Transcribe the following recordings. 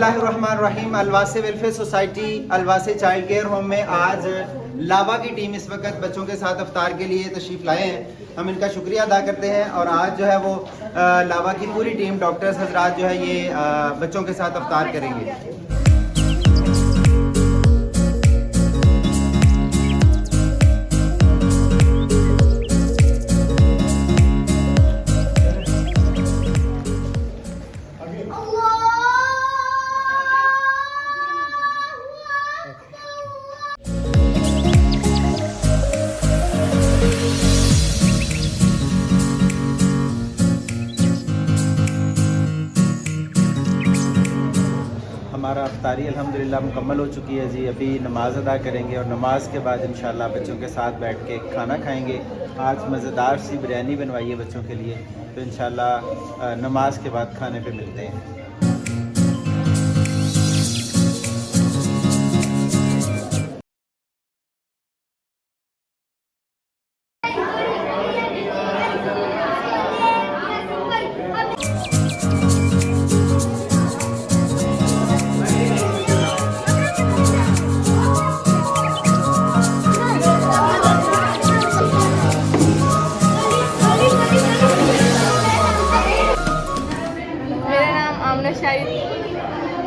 बिस्मिल्लाहिर्रहमानिर्रहीम। अलवासे welfare society अलवासे चाइल्ड केयर होम में आज लावा की टीम इस वक्त बच्चों के साथ अफ्तार के लिए तशरीफ़ लाए हैं। हम इनका शुक्रिया अदा करते हैं और आज जो है वो लावा की पूरी टीम डॉक्टर्स हजरात जो है ये बच्चों के साथ अफ्तार करेंगे। हमारा अफ्तारी अल्हम्दुलिल्लाह मुकम्मल हो चुकी है जी। अभी नमाज़ अदा करेंगे और नमाज के बाद इंशाल्लाह बच्चों के साथ बैठ के खाना खाएंगे। आज मज़ेदार सी बिरयानी बनवाई है बच्चों के लिए, तो इंशाल्लाह नमाज के बाद खाने पे मिलते हैं।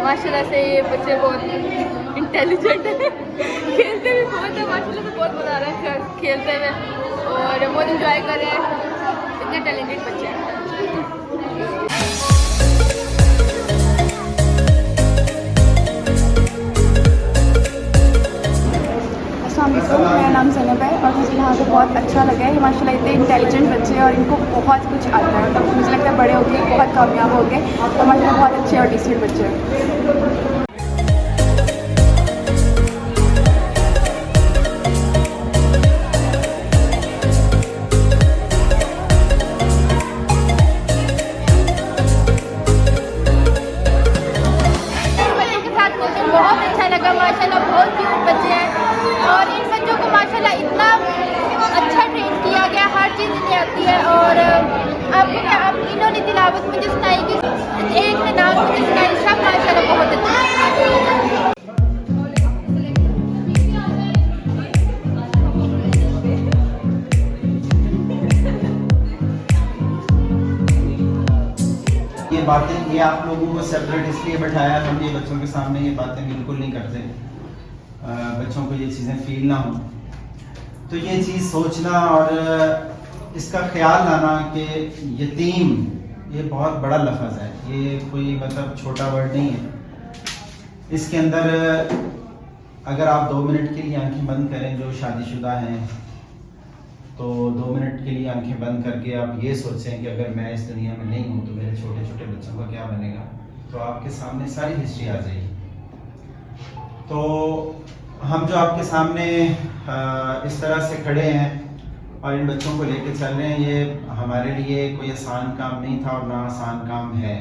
माशाल्लाह से ये बच्चे बहुत इंटेलिजेंट हैं, खेलते भी बहुत है। माशाल्लाह से बहुत मज़ा आ रहा है खेलते हुए और बहुत इंजॉय कर रहे हैं। इतने टैलेंटेड बच्चे हैं। मेरा नाम ज़ैनब है और मुझे यहाँ पे बहुत अच्छा लगा है। माशाल्लाह इतने इंटेलिजेंट बच्चे हैं और इनको बहुत कुछ आता है। मतलब मुझे लगता है बड़े होके बहुत कामयाब हो गए और माशाल्लाह बहुत अच्छे और डिसेंट बच्चे हैं। बहुत अच्छा लगा माशाल्लाह, बहुत क्यूट बच्चे हैं और इन बच्चों को माशाल्लाह इतना अच्छा ट्रेन किया गया, हर चीज़ इन्हें आती है। और अब इन्होंने तिलावत मुझे सुनाई कि एक ने नाम मुझे सुनाई, सब माशाल्लाह बहुत अच्छा। ये बातें, ये आप लोगों को सेपरेट इसलिए बैठाया, हम ये बच्चों के सामने ये बातें बिल्कुल नहीं करते, बच्चों को ये चीज़ें फील ना हो। तो ये चीज़ सोचना और इसका ख्याल लाना कि यतीम ये बहुत बड़ा लफ्ज़ है, ये कोई मतलब छोटा वर्ड नहीं है। इसके अंदर अगर आप 2 मिनट के लिए आंखें बंद करें, जो शादीशुदा हैं, तो 2 मिनट के लिए आंखें बंद करके आप ये सोचें कि अगर मैं इस दुनिया में नहीं हूँ तो मेरे छोटे छोटे बच्चों का क्या बनेगा, तो आपके सामने सारी हिस्ट्री आ जाएगी। तो हम जो आपके सामने इस तरह से खड़े हैं और इन बच्चों को लेकर चल रहे हैं, ये हमारे लिए कोई आसान काम नहीं था और ना आसान काम है।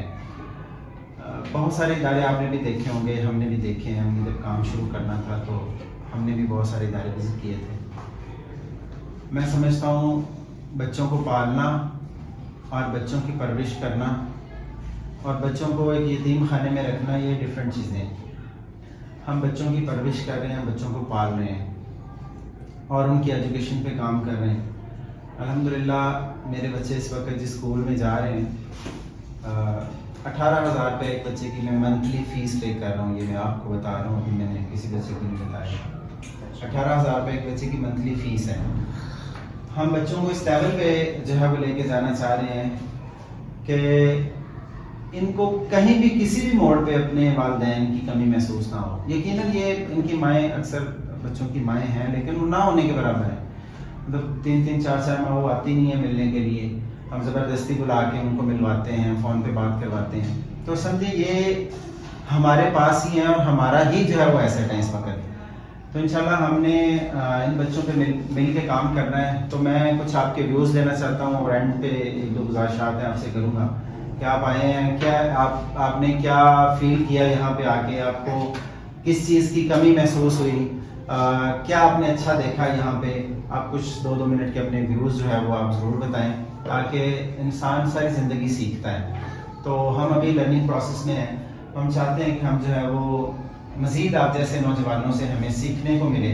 बहुत सारे इदारे आपने भी देखे होंगे, हमने भी देखे हैं। हमने जब काम शुरू करना था तो हमने भी बहुत सारे इदारे विजिट किए थे। मैं समझता हूँ बच्चों को पालना और बच्चों की परवरिश करना और बच्चों को एक यतीम खाने में रखना, ये डिफरेंट चीज़ें हैं। हम बच्चों की परवरिश कर रहे हैं, बच्चों को पाल रहे हैं और उनकी एजुकेशन पे काम कर रहे हैं। अल्हम्दुलिल्लाह मेरे बच्चे इस वक्त जिस स्कूल में जा रहे हैं, 18,000 रुपये एक बच्चे की मैं मंथली फ़ीस पे कर रहा हूँ। ये मैं आपको बता रहा हूँ, अभी मैंने किसी बच्चे को नहीं बताया। 18,000 रुपये एक बच्चे की मंथली फ़ीस है। हम बच्चों को इस लेवल पे जो है वो लेके जाना चाह रहे हैं कि इनको कहीं भी किसी भी मोड़ पे अपने वालिदैन की कमी महसूस ना हो। यकीनन ये इनकी माएँ अक्सर बच्चों की माएँ हैं, लेकिन वो ना होने के बराबर है। मतलब 3-3, 4-4 माह वो आती नहीं है मिलने के लिए, हम ज़बरदस्ती बुला के उनको मिलवाते हैं, फ़ोन पे बात करवाते हैं। तो समझे ये हमारे पास ही है और हमारा ही जो है वो एसेट है इस वक्त। तो इंशाल्लाह हमने इन बच्चों पे मिल के काम करना है। तो मैं कुछ आपके व्यूज़ लेना चाहता हूँ और एंड पे 1-2 गुजारिशात हैं आपसे करूँगा कि आप आए हैं, क्या आपने क्या फील किया यहाँ पे आके, आपको किस चीज़ की कमी महसूस हुई, क्या आपने अच्छा देखा यहाँ पे। आप कुछ 2-2 मिनट के अपने व्यूज़ जो है वो आप ज़रूर बताएं, ताकि इंसान सारी ज़िंदगी सीखता है। तो हम अभी लर्निंग प्रोसेस में हैं तो हम चाहते हैं कि हम जो है वो मज़ीद आप जैसे नौजवानों से हमें सीखने को मिले,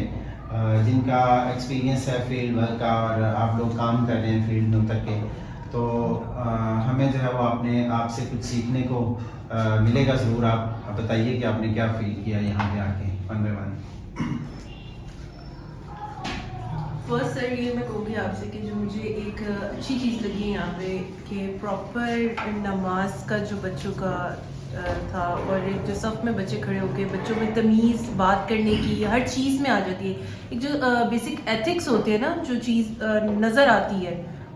जिनका एक्सपीरियंस है फील्ड वर्क का और आप लोग काम कर रहे हैं फील्ड में उतर के, तो हमें जो है वो अपने आपसे कुछ सीखने को मिलेगा ज़रूर। आप बताइए कि आपने क्या फील किया यहाँ पे आके one by one. First sir ये मैं कहूँगी आपसे कि जो मुझे एक अच्छी चीज़ लगी यहाँ पे कि प्रॉपर नमाज का जो बच्चों का था, और एक जो सफ़ में बच्चे खड़े होके बच्चों में तमीज़ बात करने की हर चीज़ में आ जाती है। एक जो बेसिक एथिक्स होते हैं ना, जो चीज़ नज़र आती है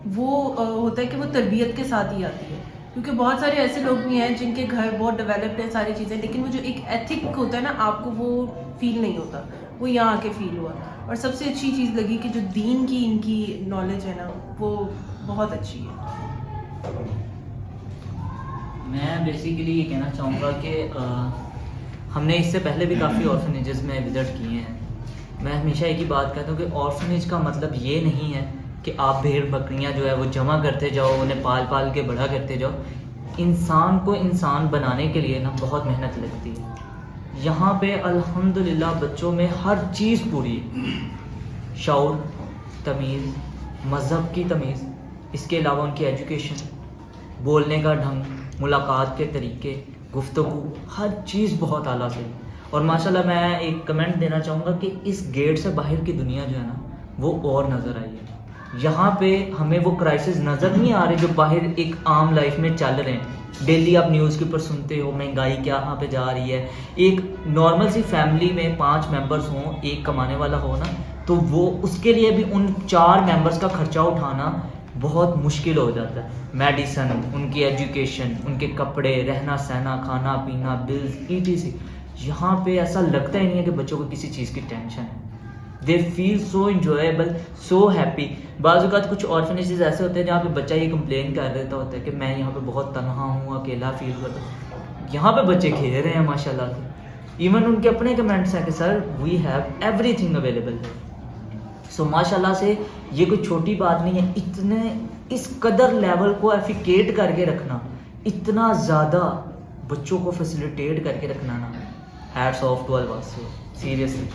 वो होता है कि वो तरबियत के साथ ही आती है, क्योंकि बहुत सारे ऐसे लोग भी हैं जिनके घर बहुत डेवलप्ड है सारी चीज़ें, लेकिन वो जो एक एथिक होता है ना आपको वो फील नहीं होता, वो यहाँ आके फील हुआ। और सबसे अच्छी चीज़ लगी कि जो दीन की इनकी नॉलेज है ना वो बहुत अच्छी है। मैं बेसिकली ये कहना चाहूँगा कि हमने इससे पहले भी काफ़ी ऑर्फनेजेस में विज़िट किए हैं। मैं हमेशा एक ही बात कहता हूँ कि ऑर्फनेज का मतलब ये नहीं है कि आप भेड़ बकरियाँ जो है वो जमा करते जाओ, उन्हें पाल पाल के बड़ा करते जाओ। इंसान को इंसान बनाने के लिए ना बहुत मेहनत लगती है। यहाँ पे अल्हम्दुलिल्लाह बच्चों में हर चीज़ पूरी है, शऊर, तमीज़, मज़हब की तमीज़, इसके अलावा उनकी एजुकेशन, बोलने का ढंग, मुलाकात के तरीके, गुफ्तगू, हर चीज़ बहुत आला से। और माशाल्लाह मैं एक कमेंट देना चाहूँगा कि इस गेट से बाहर की दुनिया जो है ना वो और नज़र आई है। यहाँ पे हमें वो क्राइसिस नज़र नहीं आ रहे जो बाहर एक आम लाइफ में चल रहे हैं। डेली आप न्यूज़ के ऊपर सुनते हो महंगाई क्या कहाँ पे जा रही है। एक नॉर्मल सी फैमिली में 5 मेंबर्स हों, एक कमाने वाला हो ना, तो वो उसके लिए भी उन 4 मेंबर्स का खर्चा उठाना बहुत मुश्किल हो जाता है। मेडिसन, उनकी एजुकेशन, उनके कपड़े, रहना सहना, खाना पीना, बिल्स, ETC। यहाँ पे ऐसा लगता ही नहीं है कि बच्चों को किसी चीज़ की टेंशन है। They feel so enjoyable, so happy. बाज़ औक़ात कुछ ऑर्फनेजेस ऐसे होते हैं जहाँ पे बच्चा ये कंप्लेन कर देता होता है कि मैं यहाँ पे बहुत तन्हा हूँ, अकेला फील करता हूँ। यहाँ पे बच्चे खेल रहे हैं माशाल्लाह से। इवन उनके अपने कमेंट्स हैं कि sir we have everything available. So माशाल्लाह से ये कोई छोटी बात नहीं है। इतने इस कदर लेवल को एफिकेट करके रखना, इतना ज़्यादा बच्चों को फैसिलिटेट करके रखना ना, हैट्स ऑफ टू ऑल वासी, सीरियसली।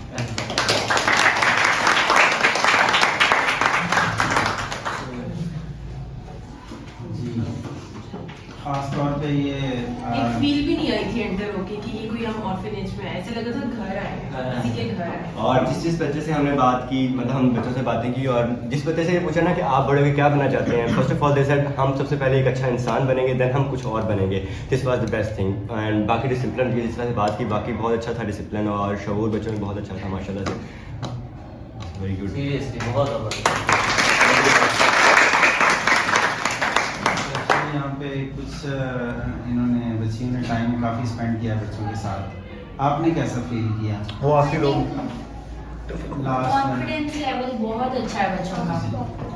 खास तौर पे ये एक फील भी नहीं आई थी एंटर होके कि ये कोई हम ऑर्फनेज में आए, ऐसा लगा था घर आए हैं, किसी के घर आए। और जिस बच्चे से हमने बात की, मतलब हम बच्चों से बातें की, और जिस बच्चे से ये पूछा ना कि आप बड़े हुए क्या बनना चाहते हैं, first of all they said हम सबसे पहले एक अच्छा इंसान बनेंगे, देन हम कुछ और बनेंगे। This was the best thing. And बाकी डिसिप्लिन की जिस तरह से बात की, बाकी बहुत अच्छा था डिसिप्लिन, और शऊर बच्चों में बहुत अच्छा था माशाल्लाह से। वेरी गुड, सीरियसली बहुत ज़बरदस्त। यहाँ पे कुछ इन्होंने बच्चियों ने टाइम काफ़ी स्पेंड किया बच्चों के साथ। आपने कैसा फील किया? वो आखिरी लोग कॉन्फिडेंस लेवल बहुत अच्छा है बच्चों का।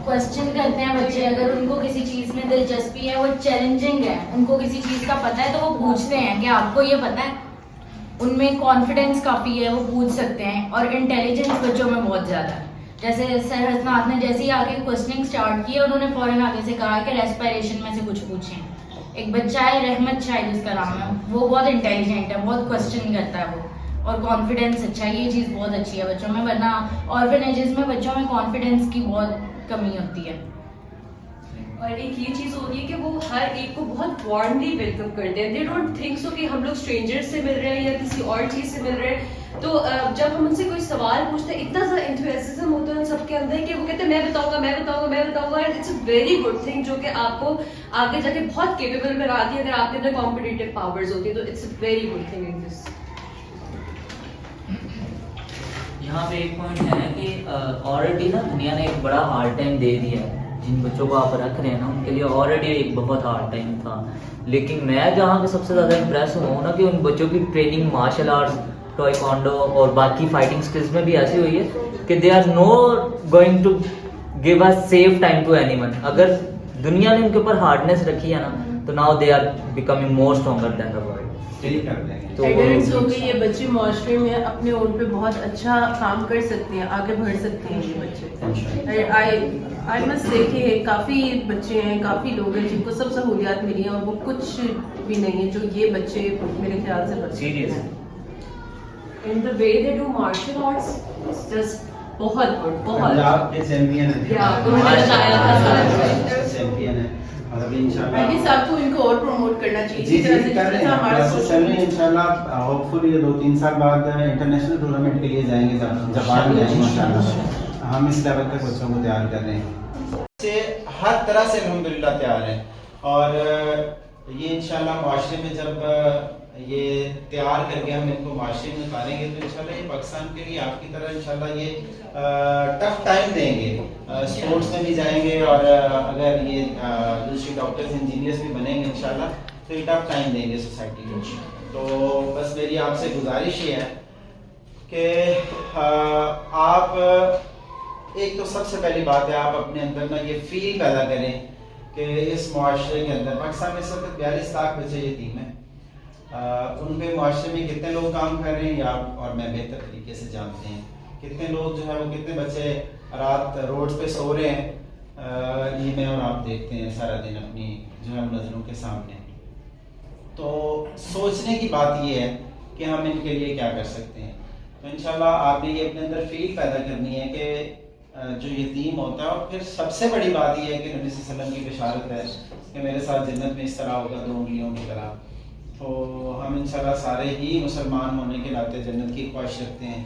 क्वेश्चन करते हैं बच्चे, अगर उनको किसी चीज़ में दिलचस्पी है, वो चैलेंजिंग है, उनको किसी चीज़ का पता है तो वो पूछते हैं कि आपको ये पता है। उनमें कॉन्फिडेंस काफ़ी है, वो पूछ सकते हैं। और इंटेलिजेंस बच्चों में बहुत ज़्यादा है। जैसे सर हसनात ने जैसे ही आगे क्वेश्चनिंग स्टार्ट की, उन्होंने फ़ौरन आगे से कहा कि रेस्पिरेशन में से कुछ पूछें। एक बच्चा है रहमत शाहिद उसका नाम है, वो बहुत इंटेलिजेंट है, बहुत क्वेश्चन करता है वो, और कॉन्फिडेंस अच्छा है। ये चीज़ बहुत अच्छी है बच्चों में, वरना ऑर्फनेजेस में बच्चों में कॉन्फिडेंस की बहुत कमी होती है। और एक ये चीज़ होती है कि वो हर एक को बहुत वार्मली वेलकम करते हैं। दे डोंट थिंक सो कि हम लोग स्ट्रेंजर्स से मिल रहे हैं या किसी और चीज़ से मिल रहे हैं। तो जब हम उनसे कोई सवाल पूछते हैं, इतना सा एंथुसियाज्म होता है उन सबके अंदर कि वो कहते हैं मैं बताऊंगा मैं बताऊंगा मैं बताऊंगा। And it's a very good thing जो कि आपको आगे जाके बहुत केपेबल बनाती है अगर आपके अंदर कॉम्पिटिटिव पावर्स होती है। तो it's a very good thing in this. यहाँ पे एक पॉइंट है कि ऑलरेडी ना दुनिया ने एक बड़ा हार्ड टाइम दे दिया है। जिन बच्चों को आप रख रहे हैं ना उनके लिए ऑलरेडी एक बहुत हार्ड टाइम था। लेकिन मैं जहाँ पे सबसे ज़्यादा इम्प्रेस हुआ हूँ ना कि उन बच्चों की ट्रेनिंग मार्शल आर्ट्स, टाइक्वांडो और बाकी फाइटिंग स्किल्स में भी ऐसी हुई है कि they are no going to give a safe time to anyone. अगर दुनिया ने उनके ऊपर हार्डनेस रखी है ना तो now they are becoming more stronger than the world. यही कर देंगे। तो एडल्ट्स हो गए ये बच्चे माशरे में अपने ओन पे बहुत अच्छा काम कर सकते हैं, आगे बढ़ सकते हैं ये बच्चे। आई मस्ट से कि काफ़ी बच्चे हैं, काफ़ी लोग हैं जिनको सब सहूलियात मिली हैं और वो कुछ भी नहीं है जो ये बच्चे मेरे ख्याल से बच्चे हैं। In the way they do martial arts, it's just बहुत good, बहुत। पंजाब के चैंपियन हैं। Yeah, उन्होंने बताया था सारा। चैंपियन है और अभी इंशाल्लाह मैं भी सबको इनको और प्रमोट करना चाहिए जी इसी जी तरह से कर रहे जिस तरह हैं, हमारा क्लासेस चल रही हैं इंशाल्लाह। होपफुली ये 2-3 साल बाद इंटरनेशनल टूर्नामेंट के लिए जाएंगे, जापान जाएंगे इंशाल्लाह। हम इस लेवल तक बच्चों को तैयार कर रहे हैं, से हर तरह से अल्हम्दुलिल्लाह तैयार हैं। और ये इंशाल्लाह माशरे में जब ये तैयार करके हम इनको माशरे में उतारेंगे तो इंशाल्लाह ये पाकिस्तान के लिए आपकी तरह इंशाल्लाह ये टफ टाइम देंगे, स्पोर्ट्स में भी जाएंगे और अगर ये दूसरे डॉक्टर्स इंजीनियर्स भी बनेंगे इंशाल्लाह तो ये टफ टाइम देंगे सोसाइटी को। तो बस मेरी आपसे गुजारिश ये है कि आप एक तो सबसे पहली बात है आप अपने अंदर ना ये फील पैदा करें कि इस मुआशरे के अंदर पाकिस्तान में इस वक्त 42 लाख बच्चे यतीम हैं। उन पे मुआशरे में कितने लोग काम कर रहे हैं या और मैं बेहतर तरीके से जानते हैं, कितने लोग जो है वो कितने बच्चे रात रोड्स पे सो रहे हैं, ये मैं और आप देखते हैं सारा दिन अपनी जो है नज़रों के सामने। तो सोचने की बात ये है कि हम इनके लिए क्या कर सकते हैं। तो इंशाल्लाह आपने ये अपने अंदर फील पैदा करनी है कि जो यतीम होता है, और फिर सबसे बड़ी बात ये है कि नबी सल्लल्लाहु अलैहि वसल्लम की बशारत है कि मेरे साथ जन्नत में इस तरह होगा 2 उंगलियों की तरह। तो हम इंशाल्लाह सारे ही मुसलमान होने के नाते जन्नत की ख्वाहिश रखते हैं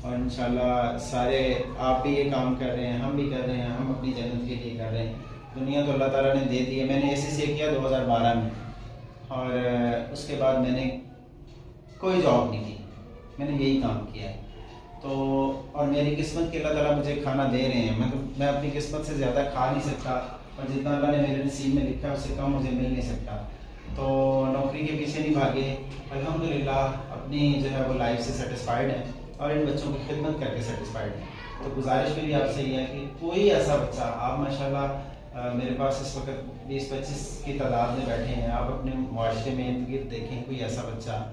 और इंशाल्लाह सारे आप भी ये काम कर रहे हैं, हम भी कर रहे हैं, हम अपनी जन्नत के लिए कर रहे हैं। दुनिया तो अल्लाह ताला ने दे दी है। मैंने ACCA किया 2012 में और उसके बाद मैंने कोई जॉब नहीं की, मैंने यही काम किया है। तो और मेरी किस्मत के अल्लाह ताला मुझे खाना दे रहे हैं। मैं अपनी किस्मत से ज़्यादा खा नहीं सकता और जितना अल्लाह ने मेरे नसीब में लिखा है उससे कम मुझे मिल नहीं सकता। तो नौकरी के पीछे नहीं भागे, अल्हम्दुलिल्लाह अपनी जो है वो लाइफ से सेटिस्फाइड है और इन बच्चों की खिदमत करके सेटिस्फाइड है। तो गुजारिश मेरी आपसे ये है कि कोई ऐसा बच्चा, आप माशाल्लाह मेरे पास इस वक्त 20-25 की तादाद में बैठे हैं, आप अपने मुआशरे में इर्द गिर्द देखें कोई ऐसा बच्चा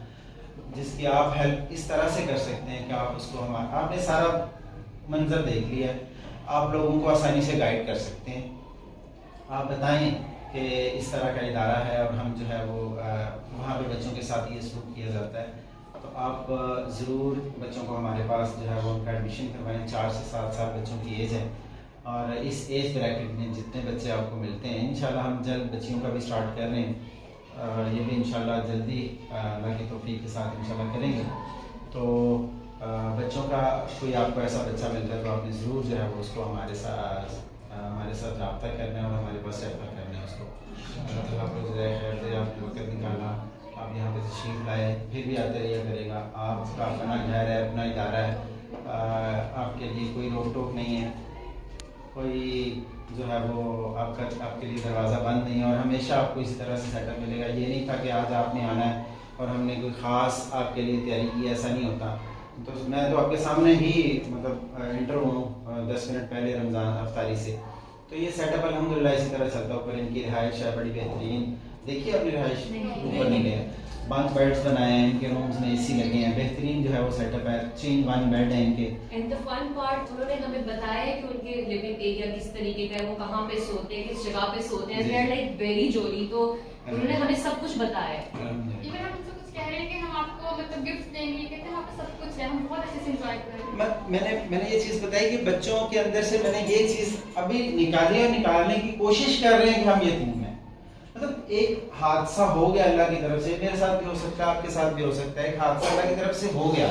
जिसकी आप हेल्प इस तरह से कर सकते हैं कि आप उसको आपने सारा मंजर देख लिया है, आप लोगों को आसानी से गाइड कर सकते हैं। आप बताएं कि इस तरह का इदारा है और हम जो है वो वहाँ पे बच्चों के साथ ये सलूक किया जाता है, तो आप ज़रूर बच्चों को हमारे पास जो है वो उनका एडमिशन करवाएं। 4 से 7 साल बच्चों की एज है और इस एज ब्रैकेट में जितने बच्चे आपको मिलते हैं इंशाल्लाह हम जल्द बच्चियों का भी स्टार्ट कर रहे हैं, ये भी इंशाल्लाह जल्दी अल्लाह की तौफीक के साथ इंशाल्लाह करेंगे। तो बच्चों का कोई आपको ऐसा बच्चा मिलता है तो आपने ज़रूर जो है वो उसको हमारे साथ रब्ता करना है और हमारे पास रेफर करना है उसको। अल्लाह ताला आपको ज़रा खैर दे, आपने वक्त निकाला, आप यहाँ पे तशरीफ़ लाए, फिर भी आते रहिए करेगा। आपका अपना घर है, अपना इदारा है, आपके लिए कोई रोक टोक नहीं है, कोई जो है वो आपके लिए दरवाज़ा बंद नहीं है और हमेशा आपको इसी तरह से सेटअप मिलेगा। ये नहीं था कि आज आपने आना है और हमने कोई ख़ास आपके लिए तैयारी की, ऐसा नहीं होता। तो मैं तो आपके सामने ही मतलब इंटर हूँ 10 मिनट पहले रमज़ान अफ्तारी से, तो ये सेटअप अल्हम्दुलिल्लाह इसी तरह चलता है। ऊपर इनकी रिहाइश है बड़ी बेहतरीन, देखिए अपनी रिहाइश ऊपर नहीं गए, बंक बेड्स बनाए हैं, इनके रूम्स में AC लगे हैं, बेहतरीन जो है वो सेटअप है, 3-1 बेड है इनके। एंड द फन पार्ट उन्होंने हमें बताया है कि उनके लिविंग एरिया किस तरीके का है, वो कहाँ पे सोते हैं, किस जगह पे सोते हैं, दे आर लाइक वेरी जोली। तो उन्होंने हमें सब कुछ बताया है। इवन हम उनसे कुछ कह रहे हैं कि हम आपको मतलब गिफ्ट देंगे, कहते हैं वहाँ पे सब कुछ है, हम बहुत अच्छे से एंजॉय कर रहे हैं। मैंने ये चीज़ बताई कि बच्चों के अंदर से मैंने ये चीज़ अभी निकाली और निकालने की कोशिश कर रहे हैं कि हम यतीम हैं। मतलब एक हादसा हो गया अल्लाह की तरफ से, मेरे साथ भी हो सकता है, आपके साथ भी हो सकता है, एक हादसा अल्लाह की तरफ से हो गया।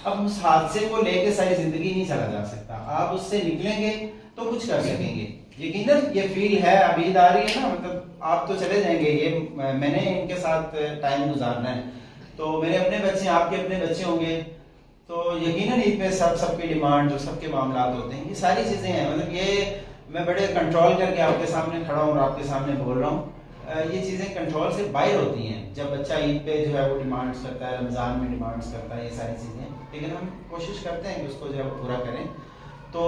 अब उस हादसे को लेके सारी जिंदगी नहीं चला जा सकता, आप उससे निकलेंगे तो कुछ कर सकेंगे। यकीनन ये फील है, अभी आ रही है ना, मतलब आप तो चले जाएंगे, ये मैंने इनके साथ टाइम गुजारना है, तो मेरे अपने बच्चे आपके अपने बच्चे होंगे, तो यकीनन इन पे सबकी डिमांड और सबके मामला होते हैं, ये सारी चीज़ें हैं। मतलब ये मैं बड़े कंट्रोल करके आपके सामने खड़ा हूँ और आपके सामने बोल रहा हूँ, ये चीज़ें कंट्रोल से बाहर होती हैं। जब बच्चा ईद पे जो है वो डिमांड्स करता है, रमज़ान में डिमांड्स करता है, ये सारी चीज़ें, लेकिन हम कोशिश करते हैं कि उसको जो है पूरा करें। तो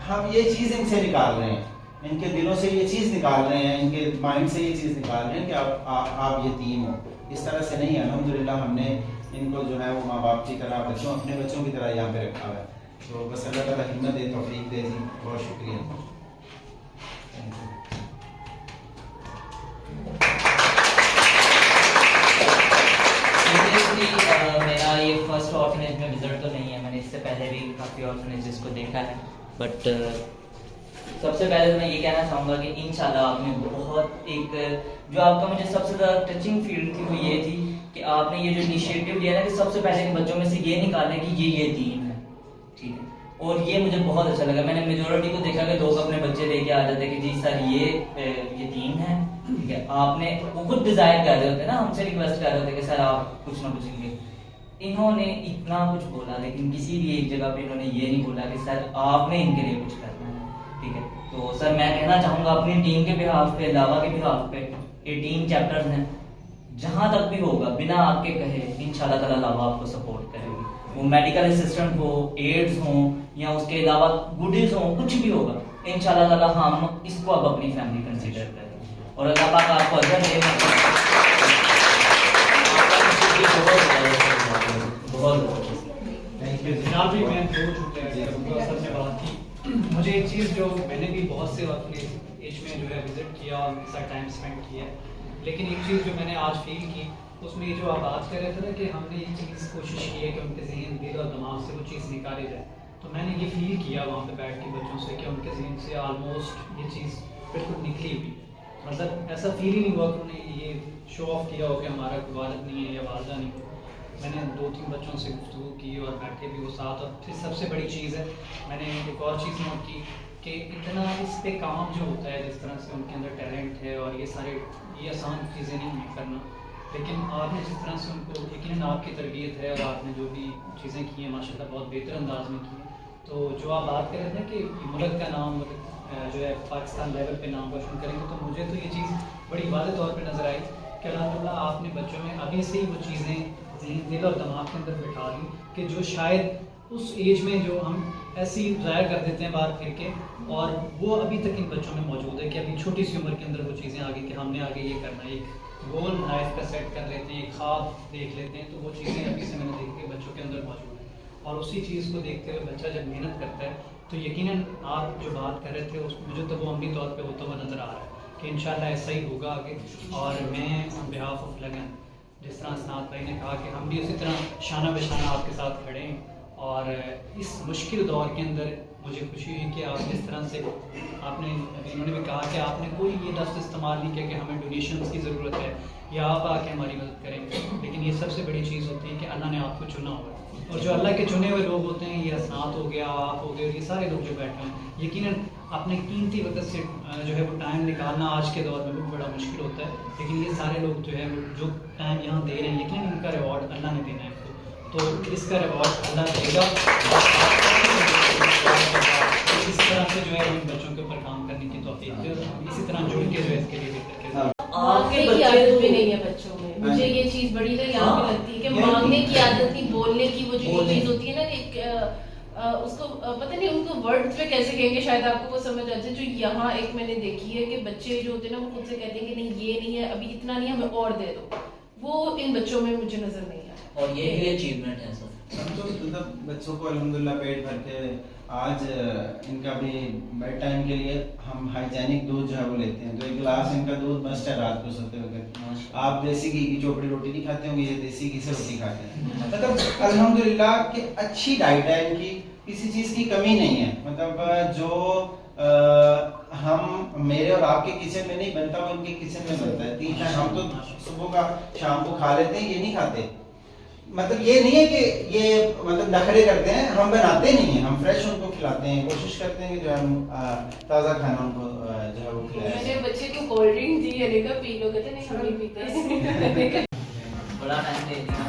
हम ये चीज़ इनसे निकाल रहे हैं, इनके दिलों से ये चीज़ निकाल रहे हैं, इनके माइंड से ये चीज़ निकाल रहे हैं कि आप यतीम हो। इस तरह से नहीं है। अल्हम्दुलिल्लाह हमने इनको जो है वो माँ बाप की तरह अपने बच्चों की तरह यहाँ पे रखा हुआ है। तो बस अल्लाह ताला हिम्मत दे, तौफीक दे जी। बहुत शुक्रिया। मेरा ये फर्स्ट ऑर्फनेज में विजिट तो नहीं है, मैंने इससे पहले भी काफ़ी ऑर्फनेजेस को देखा है, बट सबसे पहले तो मैं ये कहना चाहूँगा कि इंशाल्लाह आपने बहुत एक जो आपका मुझे सबसे ज़्यादा टचिंग फील थी वो ये थी कि आपने ये जो इनिशिएटिव लिया ना कि सबसे पहले इन बच्चों में से ये निकालें कि ये दीन है, ठीक है। और ये मुझे बहुत अच्छा लगा। मैंने मेजोरिटी को देखा कि लोग अपने बच्चे लेके आ जाते कि जी सर ये दीन है, ठीक है। आपने वो खुद डिजायर कर रहे होते ना, हमसे रिक्वेस्ट कर रहे होते कि सर आप कुछ ना पूछेंगे। इन्होंने इतना कुछ बोला लेकिन किसी भी एक जगह पे इन्होंने ये नहीं बोला कि सर आपने इनके लिए कुछ करना है, ठीक है। तो सर मैं कहना चाहूँगा अपनी टीम के बिहाफ पे, लावा के बिहाफ पे, 18 चैप्टर्स हैं, जहाँ तक भी होगा बिना आपके कहे इंशाल्लाह ताला लावा आपको सपोर्ट करेगी। वो मेडिकल असिस्टेंट हो, एड्स हो या उसके अलावा गुडीज हो, कुछ भी होगा इंशाल्लाह ताला हम इसको अब अपनी फैमिली कंसीडर करें। और अल्लाह पाक आपको अजर दे। बहुत थैंक यू। जनाब भी मैं दो छुट्टियाँ करूँगा। सर ने बात की, मुझे एक चीज़ जो मैंने भी बहुत से अपने एज में जो है विजिट किया और उनके साथ टाइम स्पेंड किया, लेकिन एक चीज़ जो मैंने आज फील की उसमें जो आप बात कर रहे थे ना कि हमने ये चीज़ कोशिश की है कि उनके जहन, दिल और दिमाग से वो चीज़ निकाली जाए, तो मैंने ये फील किया वहाँ पे बैठ के बच्चों से कि उनके जहन से ऑलमोस्ट ये चीज़ बिल्कुल निकली हुई। मतलब ऐसा फील ही नहीं हुआ कि उन्हें ये शो ऑफ किया हो कि हमारा कोई वालिद नहीं है या वालदा नहीं हो। मैंने 2-3 बच्चों से गुफ्तगू की और बैठे भी वो साथ। और फिर सबसे बड़ी चीज़ है, मैंने एक और चीज़ नोट की कि इतना इस पे काम जो होता है, जिस तरह से उनके अंदर टैलेंट है और ये आसान चीज़ें नहीं है करना, लेकिन आपने जिस तरह से उनको, यकीनन आपकी तरबियत है और आपने जो भी चीज़ें की हैं माशाल्लाह बहुत बेहतर अंदाज में की हैं। तो जो आप बात कर रहे थे कि मुल्क का नाम जो है पाकिस्तान लेवल पे नाम रोशन करेंगे, तो मुझे तो ये चीज़ बड़ी वाज़ेह तौर पे नज़र आई कि अल्लाह ताला आपने बच्चों में अभी से ही वो चीज़ें दिल और दिमाग के अंदर बिठा दी कि जो शायद उस एज में जो हम ऐसी ज़ाहिर कर देते हैं बात फिर के, और वो अभी तक इन बच्चों में मौजूद है कि अभी छोटी सी उम्र के अंदर वो चीज़ें आ गई कि हमने आगे ये करना है, एक गोल लाइफ का सेट कर लेते हैं, एक ख्वाब देख लेते हैं। तो वो चीज़ें अभी से मैंने देखी कि बच्चों के अंदर मौजूद है, और उसी चीज़ को देखते हुए बच्चा जब मेहनत करता है तो यकीनन आप जो बात कर रहे थे उस मुझे तो वो अमली तौर पे होता हुआ नज़र आ रहा है कि इंशाल्लाह ऐसा ही होगा आगे। और मैं ऑन बिहाफ ऑफ लगन, जिस तरह असनाद भाई ने कहा कि हम भी उसी तरह शाना बेशाना आपके साथ खड़े हैं, और इस मुश्किल दौर के अंदर मुझे खुशी हुई कि आप जिस तरह से आपने, इन्होंने भी कहा कि आपने कोई ये लफ्ज़ इस्तेमाल नहीं किया कि हमें डोनेशंस की ज़रूरत है या आप आके हमारी मदद करेंगे, लेकिन ये सबसे बड़ी चीज़ होती है कि अल्लाह ने आपको चुना हुआ है, और जो अल्लाह के चुने हुए लोग होते हैं, ये असनाद हो गया, आप हो गए, और ये सारे लोग जो बैठे हैं, यकीनन अपने कीमती वक्त से जो है वो टाइम निकालना आज के दौर में भी बड़ा मुश्किल होता है, लेकिन ये सारे लोग जो है जो टाइम यहाँ दे रहे हैं, यकीनन इनका रिवॉर्ड अल्लाह ने देना है तो इसका रिवॉर्ड अल्लाह देगा। इस तरह से जो है इन बच्चों के ऊपर काम करने की तौफीक दे, और इसी तरह जुड़ के जो है इसके लिए बेहतर के मांगने की आदत भी नहीं है बच्चों में। मुझे ये चीज बड़ी ना यहाँ पे लगती है कि मांगने की आदत नहीं, बोलने की वो जो चीज होती है ना कि उसको पता नहीं उनको वर्ड्स पे कैसे कहेंगे, शायद आपको वो समझ आ जाए। जो यहाँ एक मैंने देखी है कि बच्चे जो होते हैं ना वो खुद से कहते हैं कि नहीं ये नहीं है, अभी इतना नहीं, हमें और दे दो, वो इन बच्चों में मुझे नजर नहीं आया, और ये ही अचीवमेंट है सर। तो मतलब बच्चों को अल्हम्दुलिल्लाह पेट भर के आज इनका भी बेड टाइम के लिए हम हाइजेनिक दूध जो है वो लेते हैं, तो एक गिलास इनका दूध मस्ट है रात को सोते वक्त। आप देसी घी की चोपड़ी रोटी नहीं खाते होंगे, ये देसी घी से रोटी खाते हैं। मतलब अल्हम्दुलिल्लाह कि अच्छी डाइट है इनकी, किसी चीज़ की कमी नहीं है। मतलब जो हम मेरे और आपके किचन में नहीं बनता वो इनके किचन में बनता है। 3 टाइम हम तो सुबह का शाम को खा लेते हैं, ये नहीं खाते। मतलब ये नहीं है कि ये मतलब नखरे करते हैं, हम बनाते नहीं हैं, हम फ्रेश उनको खिलाते हैं, कोशिश करते हैं कि जो हम ताज़ा खाना उनको जो है वो खिलाएं। मैंने बच्चे को कोल्ड ड्रिंक दी, अरे का पी लो, कहते नहीं हम नहीं पीते। बड़ा टाइम दे दिया